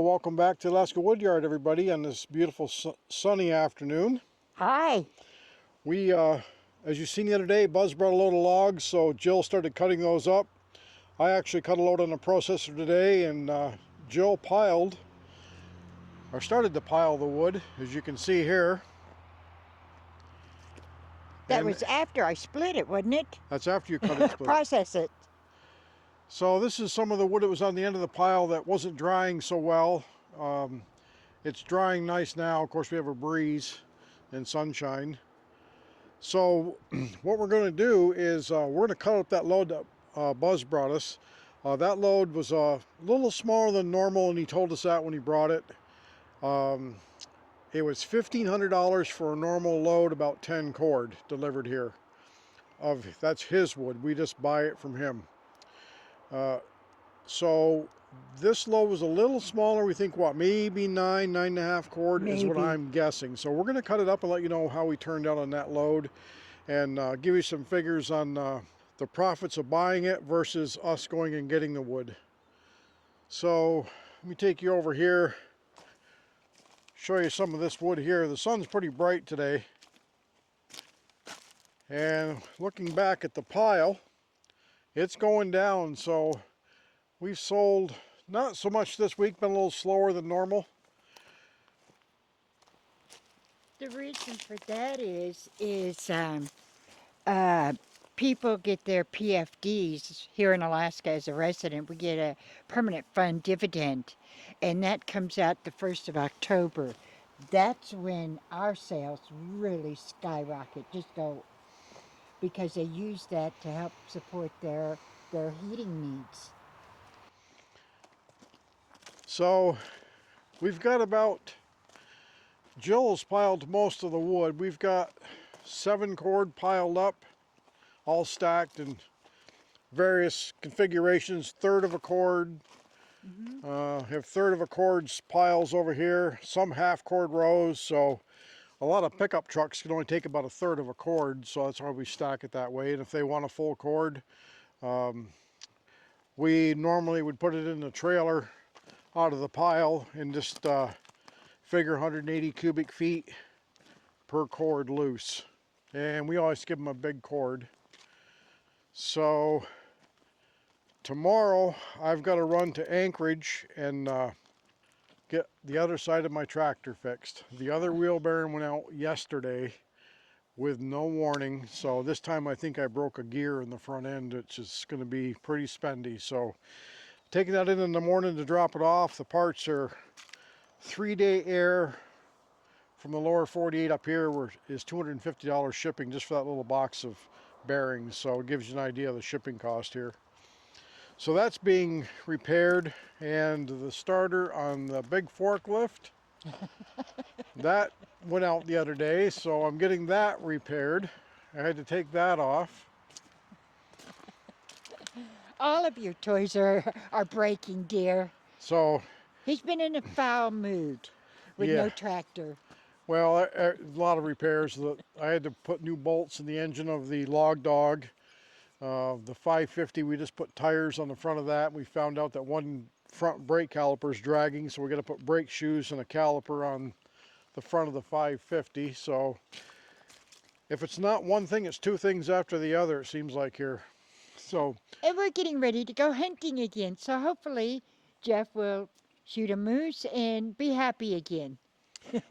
welcome back to Alaska Woodyard, everybody, on this beautiful sunny afternoon. Hi. We, as you seen the other day, Buzz brought a load of logs, so Jill started cutting those up. I actually cut a load on the processor today, and Jill piled, or started to pile the wood, as you can see here. That was after I split it, wasn't it? That's after you cut it split. Process it. So this is some of the wood that was on the end of the pile that wasn't drying so well. It's drying nice now. Of course, we have a breeze and sunshine. So what we're going to do is we're going to cut up that load that Buzz brought us. That load was a little smaller than normal, and he told us that when he brought it. It was $1,500 for a normal load, about 10 cord delivered here. That's his wood. We just buy it from him. So this load was a little smaller. We think, what, maybe 9.5 cord maybe is what I'm guessing. So we're going to cut it up and let you know how we turned out on that load, and give you some figures on the profits of buying it versus us going and getting the wood. So let me take you over here, show you some of this wood here. The sun's pretty bright today, and looking back at the pile, it's going down. So we've sold not so much this week, been a little slower than normal. The reason for that is people get their PFDs here in Alaska. As a resident, we get a permanent fund dividend, and that comes out the 1st of October. That's when our sales really skyrocket, just go, because they use that to help support their heating needs. So we've got about, Jill's piled most of the wood. We've got 7 cord piled up, all stacked in various configurations. Third of a cord, have third of a cord's piles over here, some half cord rows. So a lot of pickup trucks can only take about a third of a cord, so that's why we stack it that way. And if they want a full cord, we normally would put it in the trailer out of the pile and just figure 180 cubic feet per cord loose. And we always give them a big cord. So tomorrow I've got to run to Anchorage and get the other side of my tractor fixed. The other wheel bearing went out yesterday with no warning, so this time I think I broke a gear in the front end, which is going to be pretty spendy. So taking that in the morning to drop it off. The parts are 3-day air from the lower 48 up here, is $250 shipping just for that little box of bearings. So it gives you an idea of the shipping cost here. So that's being repaired, and the starter on the big forklift, that went out the other day, so I'm getting that repaired. I had to take that off. All of your toys are breaking, dear. So He's been in a foul mood with no tractor. Well, a lot of repairs. I had to put new bolts in the engine of the Log Dog. The 550, we just put tires on the front of that. We found out that one front brake caliper is dragging, so we're going to put brake shoes and a caliper on the front of the 550. So if it's not one thing, it's two things after the other, it seems like here. So, and we're getting ready to go hunting again, so hopefully Jeff will shoot a moose and be happy again.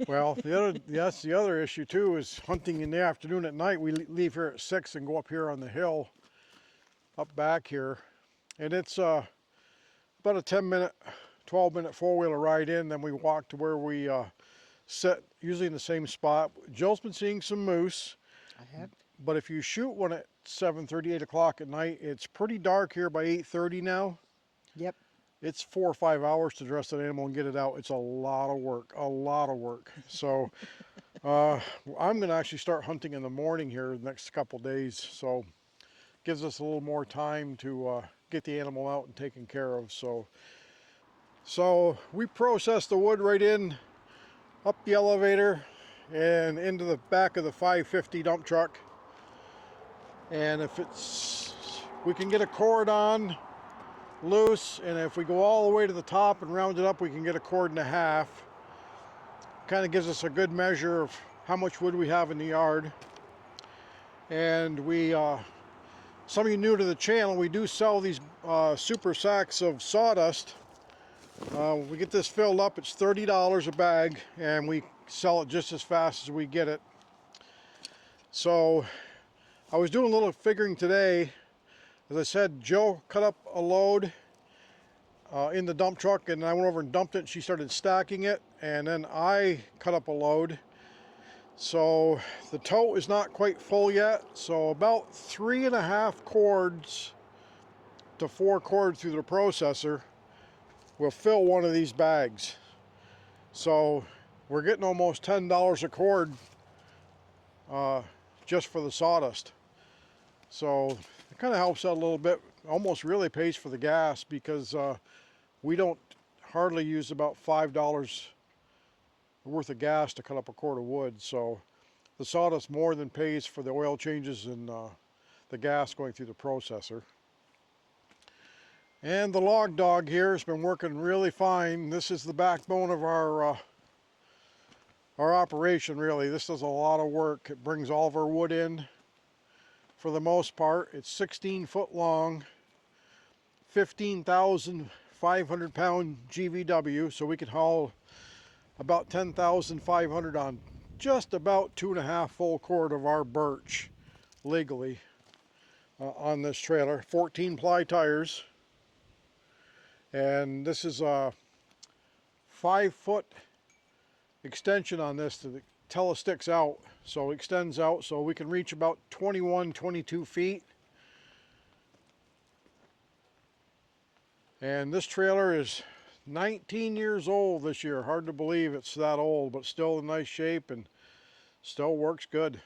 Well, that's the other issue too, is hunting in the afternoon. At night we leave here at 6 and go up here on the hill up back here, and it's about a 10-minute 12-minute four-wheeler ride in. Then we walk to where we sit, usually in the same spot. Jill's been seeing some moose. I have. But if you shoot one at 7:30, 8 o'clock at night, it's pretty dark here by 8:30 now. Yep. It's 4 or 5 hours to dress that animal and get it out. It's a lot of work, So I'm going to actually start hunting in the morning here the next couple days. So gives us a little more time to get the animal out and taken care of. So we process the wood right in, up the elevator, and into the back of the 550 dump truck. And if we can get a cord on, loose, and if we go all the way to the top and round it up, we can get 1.25 cords. Kind of gives us a good measure of how much wood we have in the yard. And some of you new to the channel, we do sell these super sacks of sawdust. We get this filled up, it's $30 a bag, and we sell it just as fast as we get it. So I was doing a little figuring today. As I said, Joe cut up a load in the dump truck, and I went over and dumped it, and she started stacking it, and then I cut up a load. So the tote is not quite full yet, so about 3.5 cords to 4 cords through the processor will fill one of these bags. So we're getting almost $10 a cord just for the sawdust. So it kind of helps out a little bit. Almost really pays for the gas, because we don't hardly use about $5 worth of gas to cut up a cord of wood. So the sawdust more than pays for the oil changes and the gas going through the processor. And the log dog here has been working really fine. This is the backbone of our operation, really. This does a lot of work. It brings all of our wood in for the most part. It's 16 foot long, 15,500 pound GVW, so we can haul about 10,500 on just about 2.5 full cord of our birch legally on this trailer. 14 ply tires, and this is a 5-foot extension on this to telesticks out, so it extends out so we can reach about 21-22 feet. And this trailer is 19 years old this year. Hard to believe it's that old, but still in nice shape and still works good.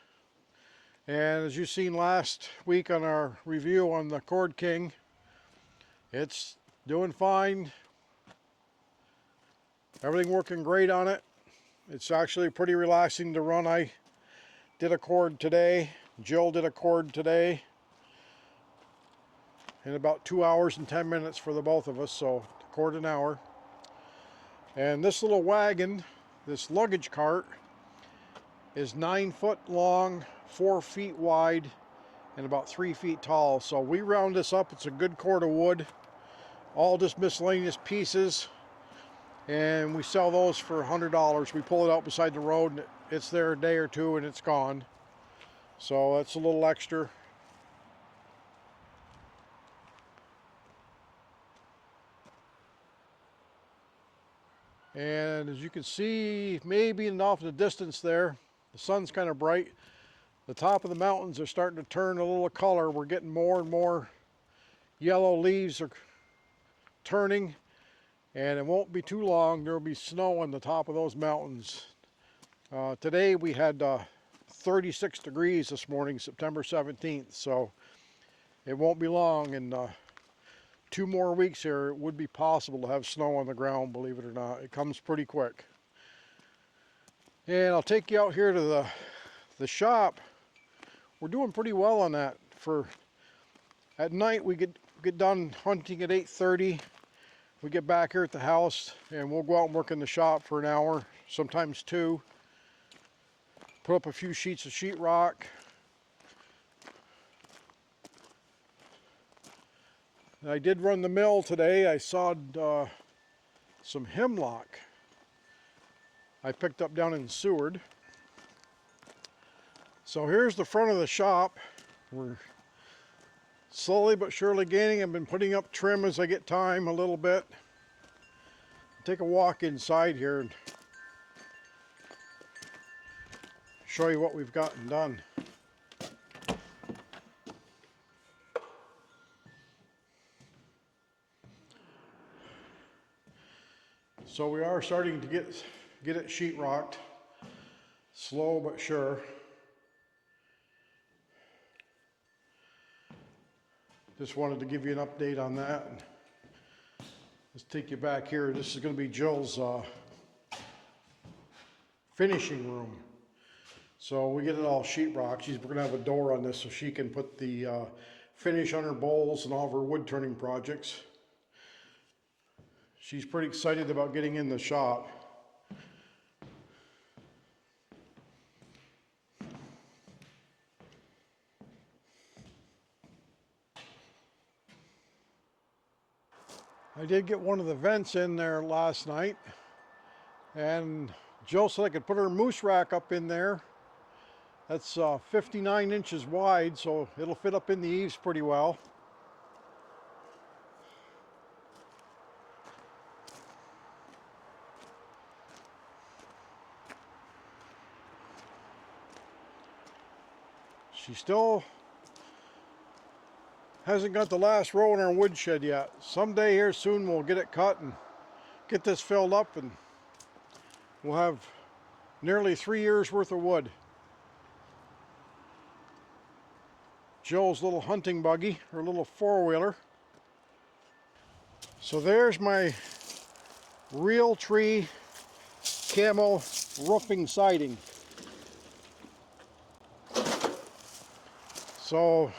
And as you've seen last week on our review on the Cord King, it's doing fine. Everything working great on it. It's actually pretty relaxing to run. I did a cord today. Jill did a cord today in about 2 hours and 10 minutes for the both of us, so a cord an hour. And this little wagon, this luggage cart, is 9 foot long, 4 feet wide, and about 3 feet tall. So we round this up, it's a good cord of wood, all just miscellaneous pieces, and we sell those for $100. We pull it out beside the road, and it's there a day or two and it's gone. So that's a little extra. And as you can see, maybe off in the distance there, the sun's kind of bright. The top of the mountains are starting to turn a little color. We're getting more and more yellow leaves are turning, and it won't be too long. There will be snow on the top of those mountains. Today we had 36 degrees this morning, September 17th, so it won't be long. In 2 more weeks here, it would be possible to have snow on the ground, believe it or not. It comes pretty quick. And I'll take you out here to the shop. We're doing pretty well on that. At night we get done hunting at 8:30. We get back here at the house and we'll go out and work in the shop for an hour, sometimes 2. Put up a few sheets of sheetrock. I did run the mill today. I sawed some hemlock I picked up down in Seward. So here's the front of the shop. We're slowly but surely gaining. I've been putting up trim as I get time a little bit. Take a walk inside here and show you what we've gotten done. So we are starting to get it sheetrocked, slow but sure. Just wanted to give you an update on that. Let's take you back here. This is going to be Jill's finishing room. So we get it all sheetrocked. We're going to have a door on this so she can put the finish on her bowls and all of her wood turning projects. She's pretty excited about getting in the shop. I did get one of the vents in there last night, and Jill said I could put her moose rack up in there. That's 59 inches wide, so it'll fit up in the eaves pretty well. She still hasn't got the last row in our woodshed yet. Someday here soon we'll get it cut and get this filled up, and we'll have nearly 3 years worth of wood. Jill's little hunting buggy, her little four-wheeler. So there's my real tree camo roofing siding. So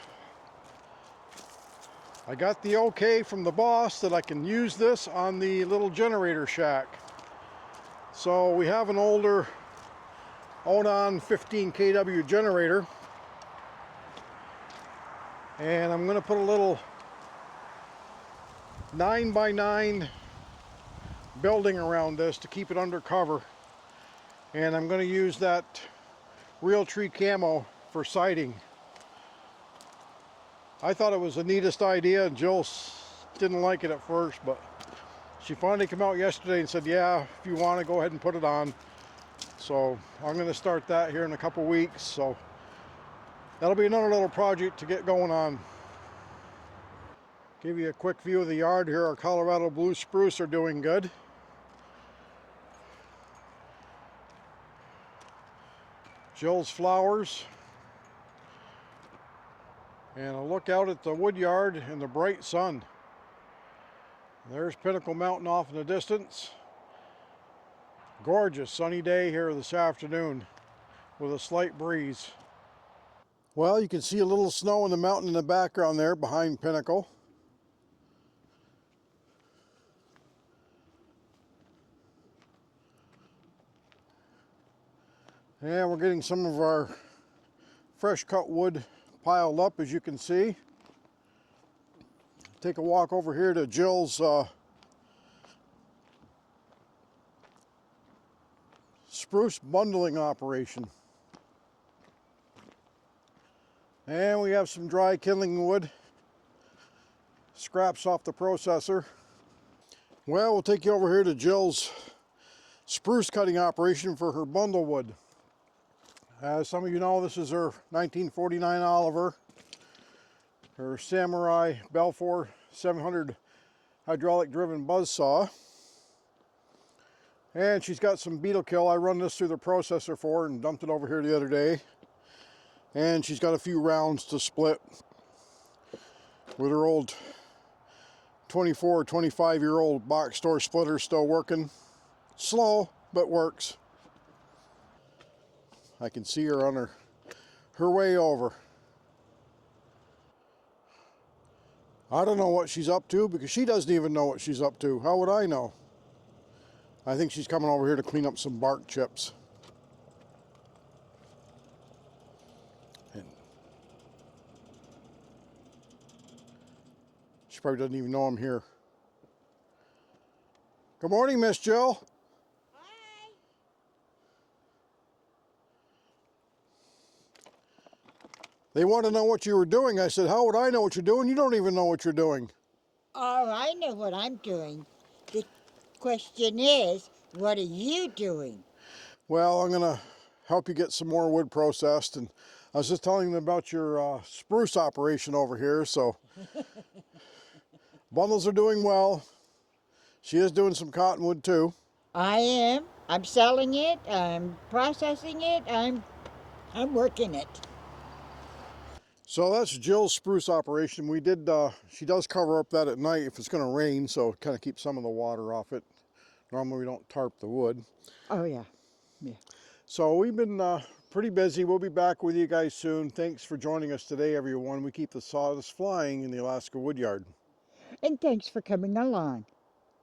I got the okay from the boss that I can use this on the little generator shack. So we have an older Onan 15 kW generator, and I'm going to put a little 9x9 building around this to keep it under cover, and I'm going to use that real tree camo for siding. I thought it was the neatest idea, and Jill didn't like it at first, but she finally came out yesterday and said, yeah, if you want to, go ahead and put it on. So I'm going to start that here in a couple weeks. So that'll be another little project to get going on. Give you a quick view of the yard here. Our Colorado blue spruce are doing good. Jill's flowers. And a look out at the Woodyard and the bright sun. There's Pinnacle Mountain off in the distance. Gorgeous sunny day here this afternoon with a slight breeze. Well, you can see a little snow in the mountain in the background there behind Pinnacle. And we're getting some of our fresh cut wood piled up, as you can see. Take a walk over here to Jill's spruce bundling operation. And we have some dry kindling wood, scraps off the processor. Well, we'll take you over here to Jill's spruce cutting operation for her bundle wood. As some of you know, this is her 1949 Oliver, her Samurai Belfour 700 hydraulic driven buzzsaw. And she's got some beetle kill. I run this through the processor for her and dumped it over here the other day. And she's got a few rounds to split with her old 24 or 25-year-old box store splitter still working. Slow, but works. I can see her on her way over. I don't know what she's up to, because she doesn't even know what she's up to. How would I know? I think she's coming over here to clean up some bark chips. And she probably doesn't even know I'm here. Good morning, Miss Jill. Hi. They want to know what you were doing. I said, how would I know what you're doing? You don't even know what you're doing. Oh, I know what I'm doing. The question is, what are you doing? Well, I'm going to help you get some more wood processed. And I was just telling them about your spruce operation over here. So bundles are doing well. She is doing some cottonwood too. I am. I'm selling it. I'm processing it. I'm working it. So that's Jill's spruce operation. We did, she does cover up that at night if it's going to rain, so it kind of keeps some of the water off it. Normally we don't tarp the wood. Oh, yeah. Yeah. So we've been pretty busy. We'll be back with you guys soon. Thanks for joining us today, everyone. We keep the sawdust flying in the Alaska Woodyard. And thanks for coming along.